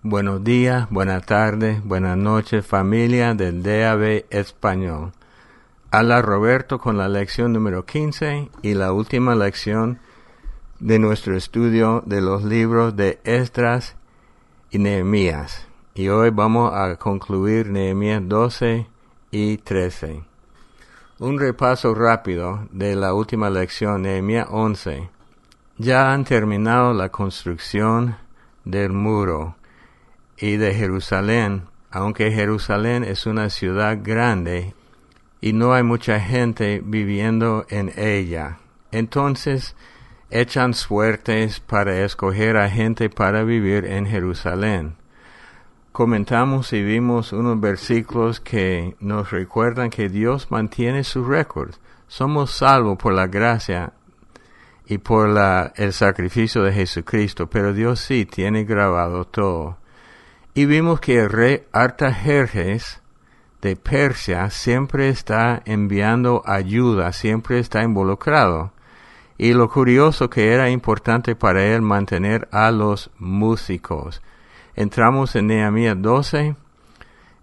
Buenos días, buenas tardes, buenas noches, familia del DAB Español. Habla Roberto con la lección número 15 y la última lección de nuestro estudio de los libros de Esdras y Nehemías. Y hoy vamos a concluir Nehemías 12 y 13. Un repaso rápido de la última lección, Nehemías 11. Ya han terminado la construcción del muro y de Jerusalén, aunque Jerusalén es una ciudad grande y no hay mucha gente viviendo en ella. Entonces echan suertes para escoger a gente para vivir en Jerusalén. Comentamos y vimos unos versículos que nos recuerdan que Dios mantiene su récord. Somos salvos por la gracia y por el sacrificio de Jesucristo, pero Dios sí tiene grabado todo. Y vimos que el rey Artajerjes de Persia siempre está enviando ayuda, siempre está involucrado. Y lo curioso que era importante para él mantener a los músicos. Entramos en Nehemías 12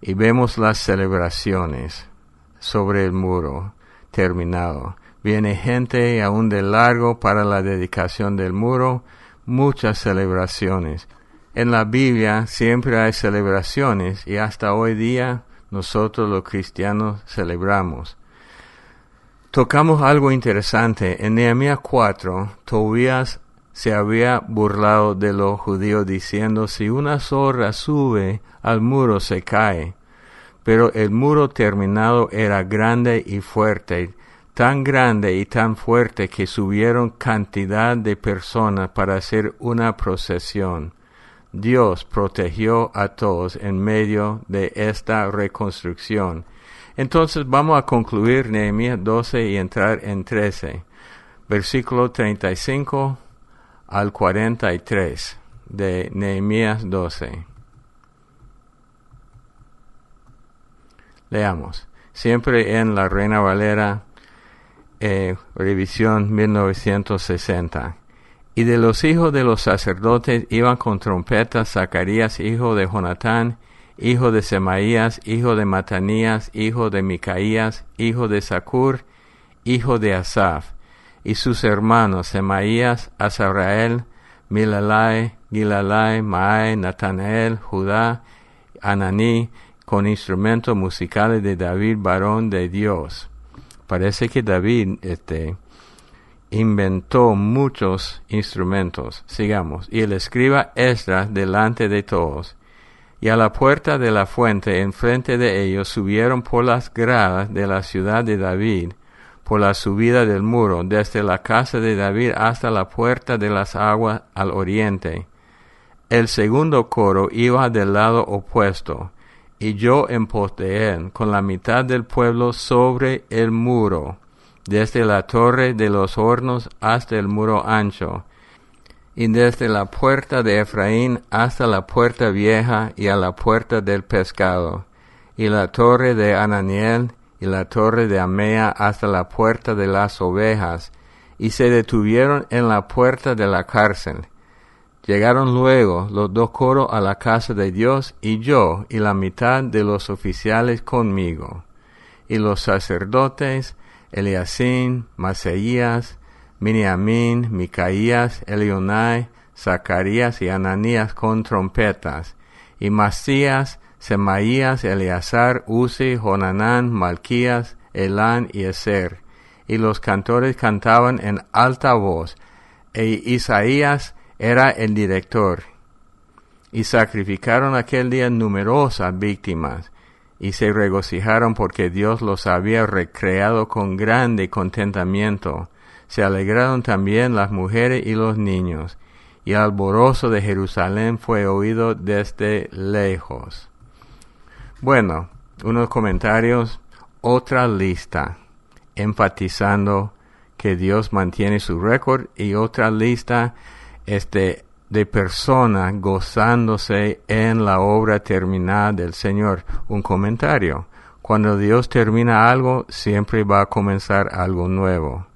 y vemos las celebraciones sobre el muro terminado. Viene gente aún de largo para la dedicación del muro, muchas celebraciones. En la Biblia siempre hay celebraciones y hasta hoy día nosotros los cristianos celebramos. Tocamos algo interesante. En Nehemías 4, Tobías se había burlado de los judíos diciendo, si una zorra sube al muro se cae. Pero el muro terminado era grande y fuerte, tan grande y tan fuerte que subieron cantidad de personas para hacer una procesión. Dios protegió a todos en medio de esta reconstrucción. Entonces vamos a concluir Nehemías 12 y entrar en 13, versículo 35 al 43 de Nehemías 12. Leamos, siempre en la Reina Valera, revisión 1960. Y de los hijos de los sacerdotes iban con trompetas Zacarías, hijo de Jonatán, hijo de Semaías, hijo de Matanías, hijo de Micaías, hijo de Zacur, hijo de Asaf, y sus hermanos Semaías, Azarrael, Milalai, Gilalai, Maae, Natanael, Judá, Ananí, con instrumentos musicales de David, varón de Dios. Parece que David inventó muchos instrumentos. Sigamos. Y el escriba Esdras delante de todos. Y a la puerta de la fuente, enfrente de ellos, subieron por las gradas de la ciudad de David, por la subida del muro, desde la casa de David hasta la puerta de las aguas al oriente. El segundo coro iba del lado opuesto, y yo en pos de él, con la mitad del pueblo sobre el muro, desde la torre de los hornos hasta el muro ancho, y desde la puerta de Efraín hasta la puerta vieja y a la puerta del pescado, y la torre de Ananiel y la torre de Amea hasta la puerta de las ovejas, y se detuvieron en la puerta de la cárcel. Llegaron luego los dos coros a la casa de Dios, y yo y la mitad de los oficiales conmigo, y los sacerdotes Eliacín, Maseías, Miniamín, Micaías, Elionai, Zacarías y Ananías con trompetas, y Masías, Semaías, Eleazar, Uzi, Jonanán, Malquías, Elán y Ezer. Y los cantores cantaban en alta voz, e Isaías era el director. Y sacrificaron aquel día numerosas víctimas, y se regocijaron porque Dios los había recreado con grande contentamiento. Se alegraron también las mujeres y los niños, y el alborozo de Jerusalén fue oído desde lejos. Bueno, unos comentarios, otra lista, enfatizando que Dios mantiene su récord, y otra lista de personas gozándose en la obra terminada del Señor. Un comentario. Cuando Dios termina algo, siempre va a comenzar algo nuevo.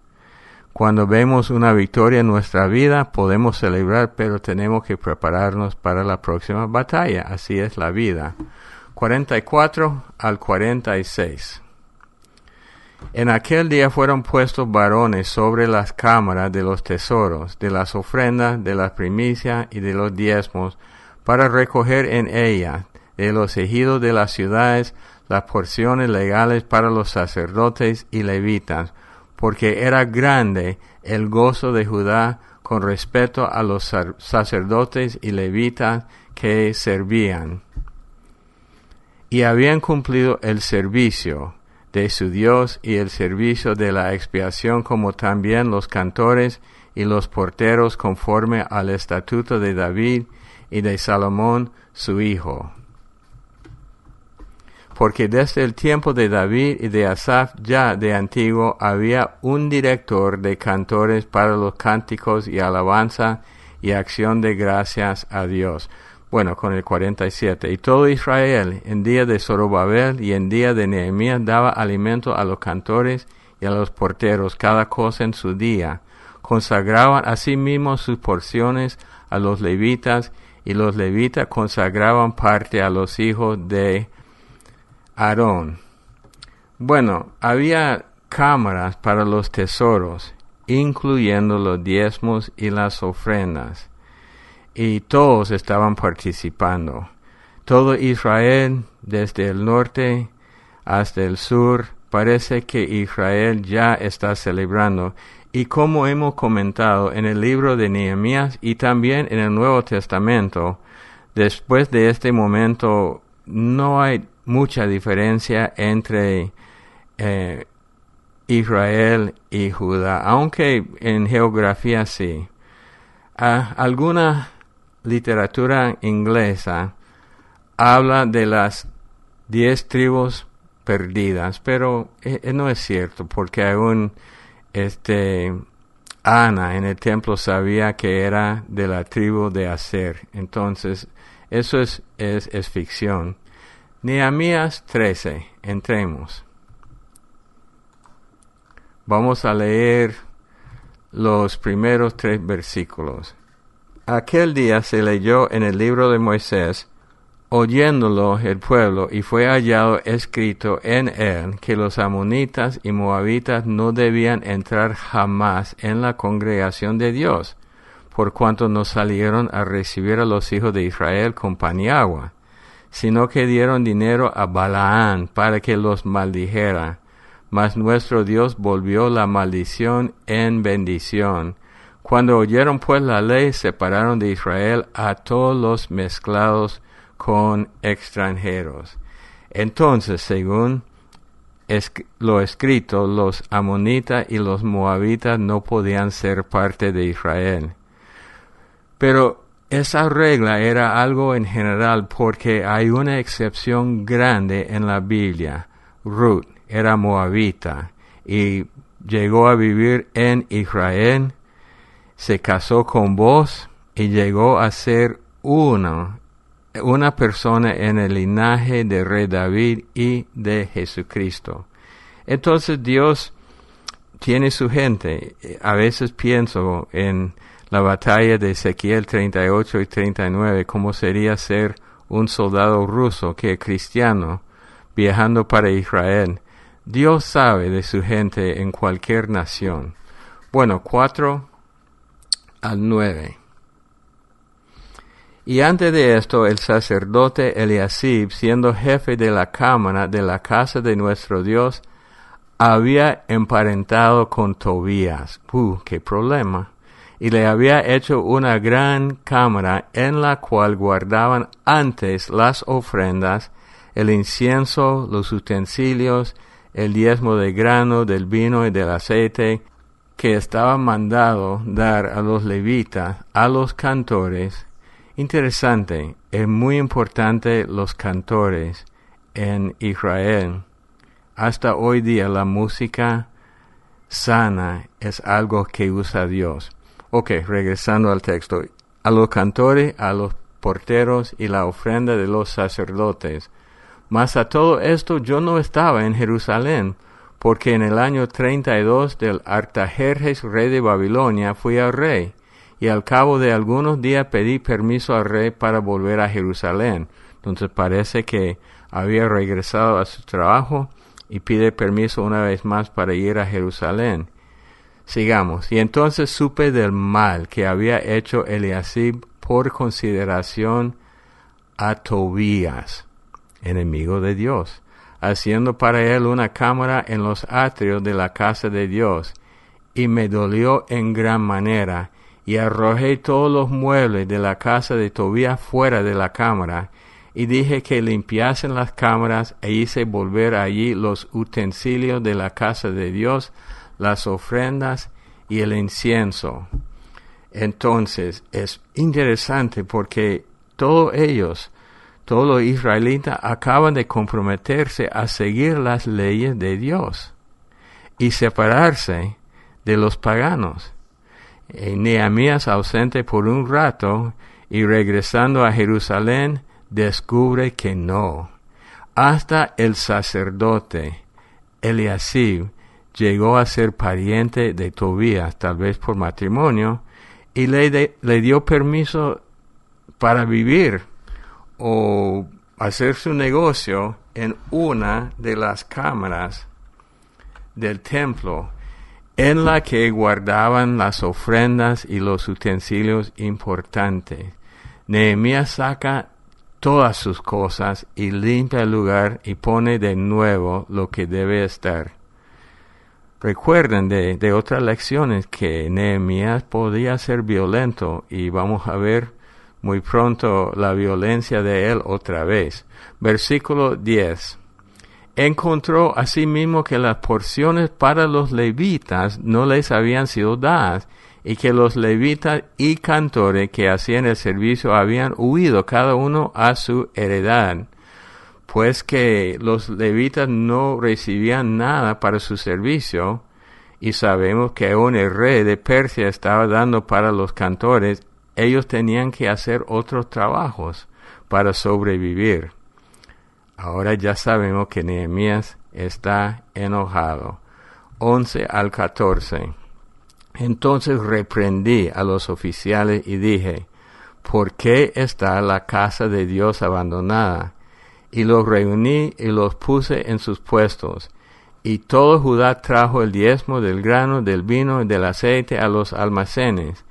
Cuando vemos una victoria en nuestra vida, podemos celebrar, pero tenemos que prepararnos para la próxima batalla. Así es la vida. 44 al 46. En aquel día fueron puestos varones sobre las cámaras de los tesoros, de las ofrendas, de las primicias y de los diezmos, para recoger en ellas, de los ejidos de las ciudades, las porciones legales para los sacerdotes y levitas, porque era grande el gozo de Judá con respecto a los sacerdotes y levitas que servían. Y habían cumplido el servicio de su Dios y el servicio de la expiación, como también los cantores y los porteros, conforme al estatuto de David y de Salomón su hijo. Porque desde el tiempo de David y de Asaf ya de antiguo había un director de cantores para los cánticos y alabanza y acción de gracias a Dios. Bueno, con el 47. Y todo Israel en día de Zorobabel y en día de Nehemías daba alimento a los cantores y a los porteros, cada cosa en su día. Consagraban asimismo sus porciones a los levitas, y los levitas consagraban parte a los hijos de Aarón. Bueno, había cámaras para los tesoros, incluyendo los diezmos y las ofrendas, y todos estaban participando. Todo Israel, desde el norte hasta el sur, parece que Israel ya está celebrando. Y como hemos comentado en el libro de Nehemías y también en el Nuevo Testamento, después de este momento no hay mucha diferencia entre Israel y Judá, aunque en geografía sí. Alguna literatura inglesa habla de las 10 tribus perdidas, pero no es cierto, porque aún Ana en el templo sabía que era de la tribu de Aser. Entonces, eso es ficción. Nehemías 13, entremos. Vamos a leer los primeros 3 versículos. Aquel día se leyó en el libro de Moisés, oyéndolo el pueblo, y fue hallado escrito en él que los amonitas y moabitas no debían entrar jamás en la congregación de Dios, por cuanto no salieron a recibir a los hijos de Israel con pan y agua, sino que dieron dinero a Balaán para que los maldijera. Mas nuestro Dios volvió la maldición en bendición. Cuando oyeron pues la ley, separaron de Israel a todos los mezclados con extranjeros. Entonces, según lo escrito, los amonitas y los moabitas no podían ser parte de Israel. Pero esa regla era algo en general, porque hay una excepción grande en la Biblia. Ruth era moabita y llegó a vivir en Israel, se casó con Boaz y llegó a ser una persona en el linaje de rey David y de Jesucristo. Entonces Dios tiene su gente. A veces pienso en la batalla de Ezequiel 38 y 39, cómo sería ser un soldado ruso que es cristiano viajando para Israel. Dios sabe de su gente en cualquier nación. Bueno, 4 al 9. Y antes de esto, el sacerdote Eliasib, siendo jefe de la cámara de la casa de nuestro Dios, había emparentado con Tobías. ¡Qué problema! Y le había hecho una gran cámara en la cual guardaban antes las ofrendas, el incienso, los utensilios, el diezmo de grano, del vino y del aceite, que estaba mandado dar a los levitas, a los cantores. Interesante, es muy importante los cantores en Israel. Hasta hoy día la música sana es algo que usa Dios. Ok, regresando al texto. A los cantores, a los porteros y la ofrenda de los sacerdotes. Mas a todo esto yo no estaba en Jerusalén, porque en el año 32 del Artajerjes, rey de Babilonia, fui al rey, y al cabo de algunos días pedí permiso al rey para volver a Jerusalén. Entonces parece que había regresado a su trabajo y pide permiso una vez más para ir a Jerusalén. Sigamos. Y entonces supe del mal que había hecho Eliasib por consideración a Tobías, enemigo de Dios, haciendo para él una cámara en los atrios de la casa de Dios. Y me dolió en gran manera, y arrojé todos los muebles de la casa de Tobías fuera de la cámara, y dije que limpiasen las cámaras, e hice volver allí los utensilios de la casa de Dios, las ofrendas y el incienso. Entonces, es interesante porque todos los israelitas acaban de comprometerse a seguir las leyes de Dios y separarse de los paganos. Nehemías, ausente por un rato y regresando a Jerusalén, descubre que no. Hasta el sacerdote Eliasib llegó a ser pariente de Tobías, tal vez por matrimonio, y le dio permiso para vivir o hacer su negocio en una de las cámaras del templo, en la que guardaban las ofrendas y los utensilios importantes. Nehemías saca todas sus cosas y limpia el lugar y pone de nuevo lo que debe estar. Recuerden de otras lecciones que Nehemías podía ser violento y vamos a ver muy pronto la violencia de él otra vez. Versículo 10. Encontró asimismo que las porciones para los levitas no les habían sido dadas y que los levitas y cantores que hacían el servicio habían huido cada uno a su heredad, pues que los levitas no recibían nada para su servicio, y sabemos que aún el rey de Persia estaba dando para los cantores. Ellos tenían que hacer otros trabajos para sobrevivir. Ahora ya sabemos que Nehemías está enojado. 11 al 14. Entonces reprendí a los oficiales y dije, ¿por qué está la casa de Dios abandonada? Y los reuní y los puse en sus puestos. Y todo Judá trajo el diezmo del grano, del vino y del aceite a los almacenes.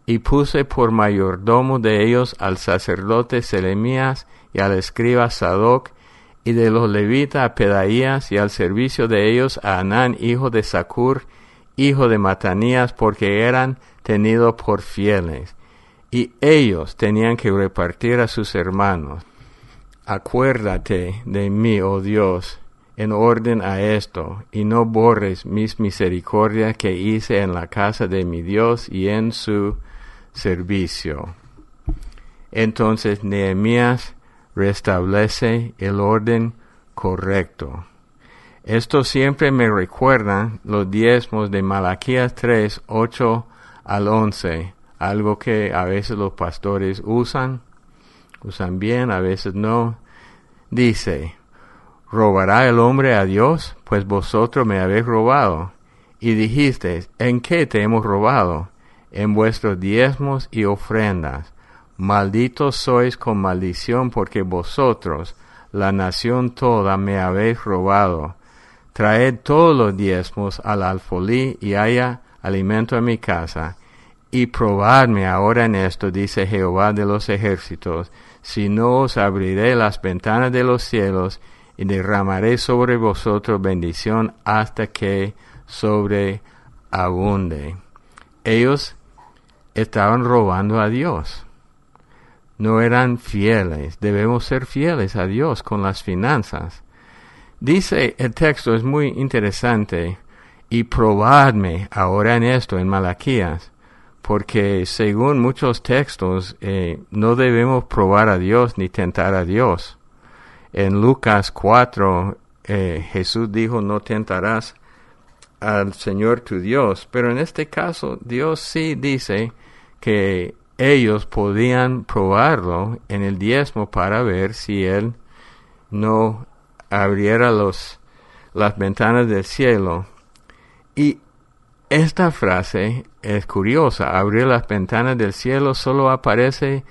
Y puse por mayordomo de ellos al sacerdote Selemías y al escriba Sadoc, y de los levitas a Pedaías, y al servicio de ellos a Anán, hijo de Zacur, hijo de Matanías, porque eran tenidos por fieles. Y ellos tenían que repartir a sus hermanos. Acuérdate de mí, oh Dios, en orden a esto, y no borres mis misericordias que hice en la casa de mi Dios y en su servicio. Entonces Nehemías restablece el orden correcto. Esto siempre me recuerda los diezmos de Malaquías 3, 8 al 11, algo que a veces los pastores usan bien, a veces no. Dice, ¿robará el hombre a Dios? Pues vosotros me habéis robado. Y dijisteis, ¿en qué te hemos robado? En vuestros diezmos y ofrendas. Malditos sois con maldición, porque vosotros, la nación toda, me habéis robado. Traed todos los diezmos al alfolí, y haya alimento en mi casa. Y probadme ahora en esto, dice Jehová de los ejércitos, si no os abriré las ventanas de los cielos, y derramaré sobre vosotros bendición hasta que sobreabunde. Ellos estaban robando a Dios. No eran fieles. Debemos ser fieles a Dios con las finanzas. Dice el texto, es muy interesante, y probadme ahora en esto, en Malaquías, porque según muchos textos no debemos probar a Dios ni tentar a Dios. En Lucas 4 Jesús dijo, no tentarás al Señor tu Dios, pero en este caso Dios sí dice que ellos podían probarlo en el diezmo para ver si Él no abriera las ventanas del cielo. Y esta frase es curiosa. Abrir las ventanas del cielo solo aparece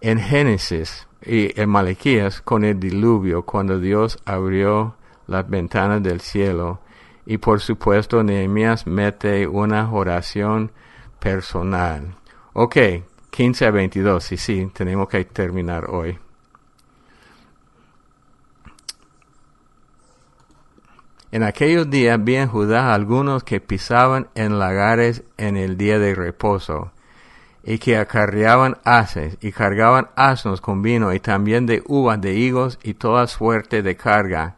en Génesis y en Malaquías con el diluvio, cuando Dios abrió las ventanas del cielo. Y por supuesto Nehemías mete una oración personal. Ok, 15 a 22, sí, tenemos que terminar hoy. En aquellos días vi en Judá algunos que pisaban en lagares en el día de reposo, y que acarreaban haces, y cargaban asnos con vino, y también de uvas, de higos, y toda suerte de carga,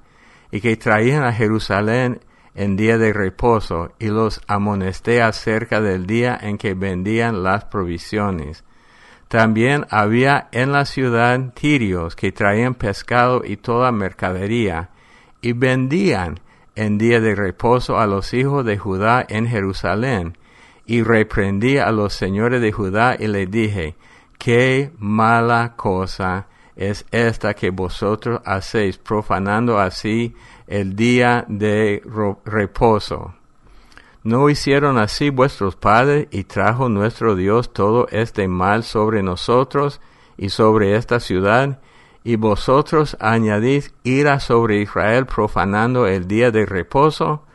y que traían a Jerusalén en día de reposo, y los amonesté acerca del día en que vendían las provisiones. También había en la ciudad tirios que traían pescado y toda mercadería, y vendían en día de reposo a los hijos de Judá en Jerusalén. Y reprendí a los señores de Judá y les dije, qué mala cosa es esta que vosotros hacéis, profanando así el día de reposo. ¿No hicieron así vuestros padres, y trajo nuestro Dios todo este mal sobre nosotros y sobre esta ciudad? Y vosotros añadís ira sobre Israel, profanando el día de reposo.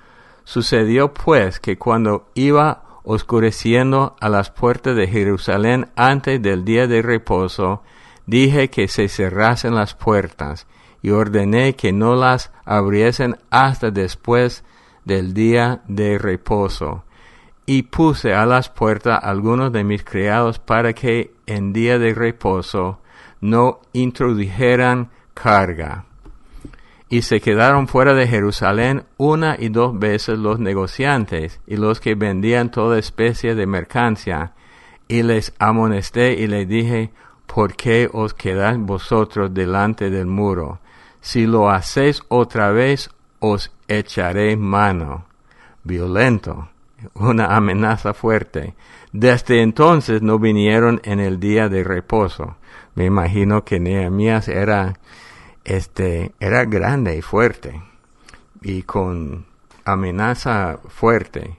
Sucedió pues que cuando iba oscureciendo a las puertas de Jerusalén antes del día de reposo, dije que se cerrasen las puertas, y ordené que no las abriesen hasta después del día de reposo. Y puse a las puertas algunos de mis criados para que en día de reposo no introdujeran carga. Y se quedaron fuera de Jerusalén 1 y 2 veces los negociantes y los que vendían toda especie de mercancía. Y les amonesté y les dije, ¿por qué os quedáis vosotros delante del muro? Si lo hacéis otra vez, os echaré mano. Violento, una amenaza fuerte. Desde entonces no vinieron en el día de reposo. Me imagino que Nehemías era grande y fuerte, y con amenaza fuerte.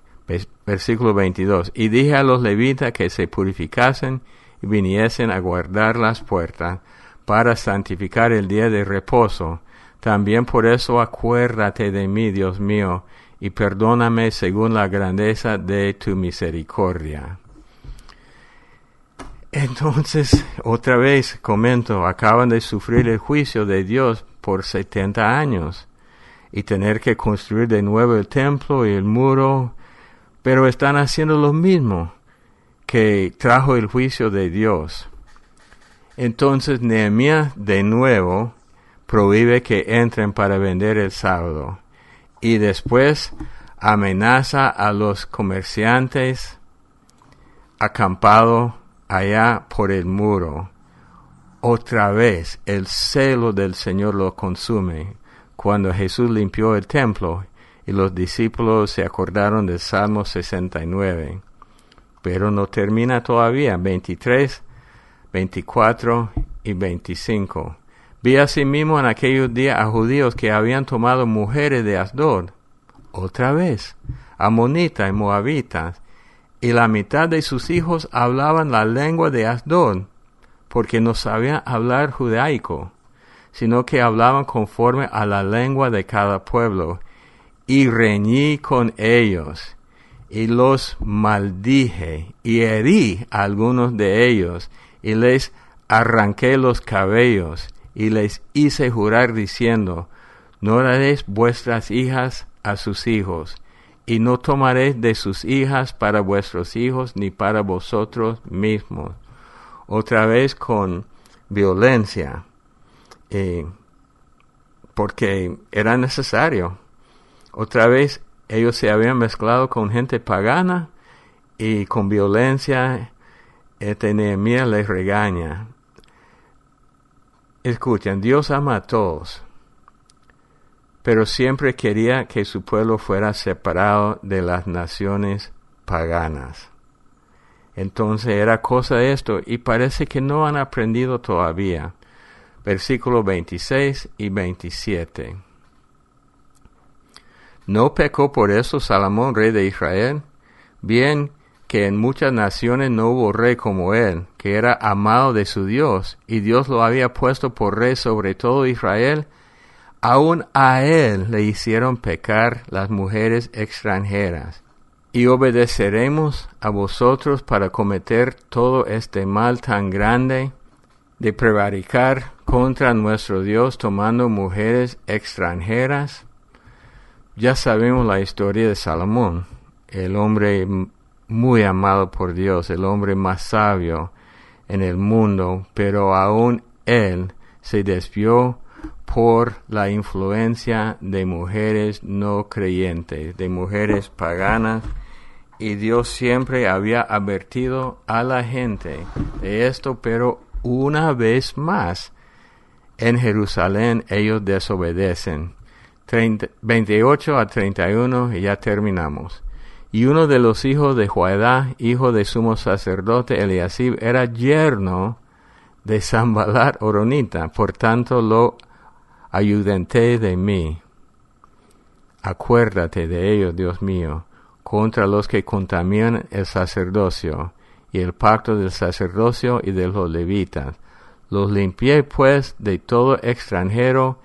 Versículo 22. Y dije a los levitas que se purificasen y viniesen a guardar las puertas para santificar el día de reposo. También por eso acuérdate de mí, Dios mío, y perdóname según la grandeza de tu misericordia. Entonces, otra vez comento, acaban de sufrir el juicio de Dios por 70 años y tener que construir de nuevo el templo y el muro, pero están haciendo lo mismo que trajo el juicio de Dios. Entonces, Nehemías de nuevo prohíbe que entren para vender el sábado, y después amenaza a los comerciantes acampados allá por el muro. Otra vez el celo del Señor lo consume. Cuando Jesús limpió el templo y los discípulos se acordaron del Salmo 69. Pero no termina todavía. 23, 24 y 25. Vi asimismo en aquellos días a judíos que habían tomado mujeres de Asdod. Otra vez, amonitas y moabitas. Y la mitad de sus hijos hablaban la lengua de Asdod, porque no sabían hablar judaico, sino que hablaban conforme a la lengua de cada pueblo. Y reñí con ellos, y los maldije, y herí a algunos de ellos, y les arranqué los cabellos, y les hice jurar diciendo, no daréis vuestras hijas a sus hijos, y no tomaréis de sus hijas para vuestros hijos, ni para vosotros mismos. Otra vez con violencia, porque era necesario. Otra vez ellos se habían mezclado con gente pagana, y con violencia Nehemías les regaña. Escuchen, Dios ama a todos, pero siempre quería que su pueblo fuera separado de las naciones paganas. Entonces era cosa de esto, y parece que no han aprendido todavía. Versículos 26 y 27. ¿No pecó por eso Salomón, rey de Israel? Bien que en muchas naciones no hubo rey como él, que era amado de su Dios, y Dios lo había puesto por rey sobre todo Israel. Aún a él le hicieron pecar las mujeres extranjeras. Y obedeceremos a vosotros para cometer todo este mal tan grande de prevaricar contra nuestro Dios tomando mujeres extranjeras. Ya sabemos la historia de Salomón, el hombre muy amado por Dios, el hombre más sabio en el mundo, pero aún él se desvió por la influencia de mujeres no creyentes, de mujeres paganas, y Dios siempre había advertido a la gente de esto, pero una vez más en Jerusalén ellos desobedecen. 28 a 31 y ya terminamos. Y uno de los hijos de Joiada, hijo de sumo sacerdote Eliasib, era yerno de Sanballat horonita, por tanto lo ayudanté de mí. Acuérdate de ellos, Dios mío, contra los que contaminan el sacerdocio y el pacto del sacerdocio y de los levitas. Los limpié pues de todo extranjero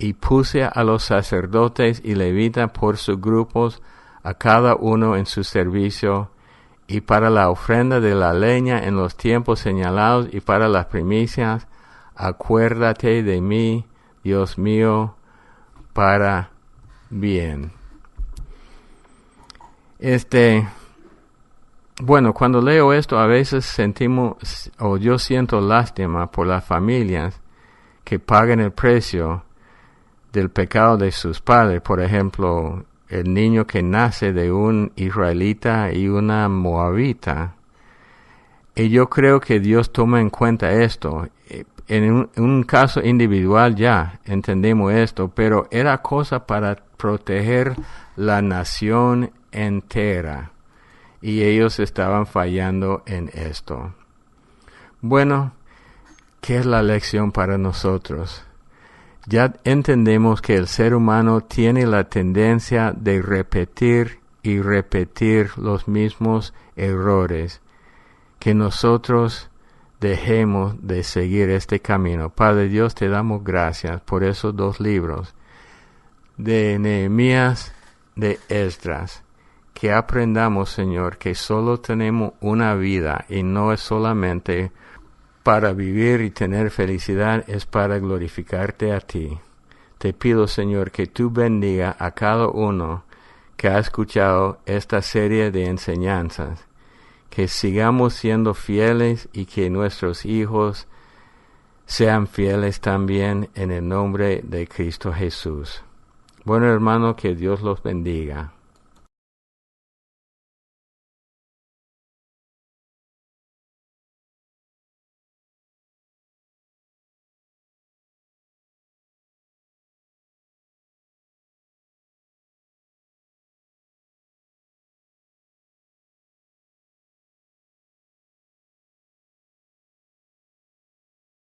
y puse a los sacerdotes y levitas por sus grupos, a cada uno en su servicio, y para la ofrenda de la leña en los tiempos señalados y para las primicias. Acuérdate de mí, Dios mío, para bien. Bueno, cuando leo esto a veces sentimos, o yo siento lástima por las familias que pagan el precio del pecado de sus padres. Por ejemplo, el niño que nace de un israelita y una moabita. Y yo creo que Dios toma en cuenta esto. En un caso individual ya entendemos esto, pero era cosa para proteger la nación entera. Y ellos estaban fallando en esto. Bueno, ¿qué es la lección para nosotros? Ya entendemos que el ser humano tiene la tendencia de repetir y repetir los mismos errores. Que nosotros dejemos de seguir este camino. Padre Dios, te damos gracias por esos dos libros de Nehemías, de Esdras. Que aprendamos, Señor, que solo tenemos una vida y no es solamente para vivir y tener felicidad, es para glorificarte a ti. Te pido, Señor, que tú bendiga a cada uno que ha escuchado esta serie de enseñanzas, que sigamos siendo fieles y que nuestros hijos sean fieles también en el nombre de Cristo Jesús. Bueno, hermano, que Dios los bendiga.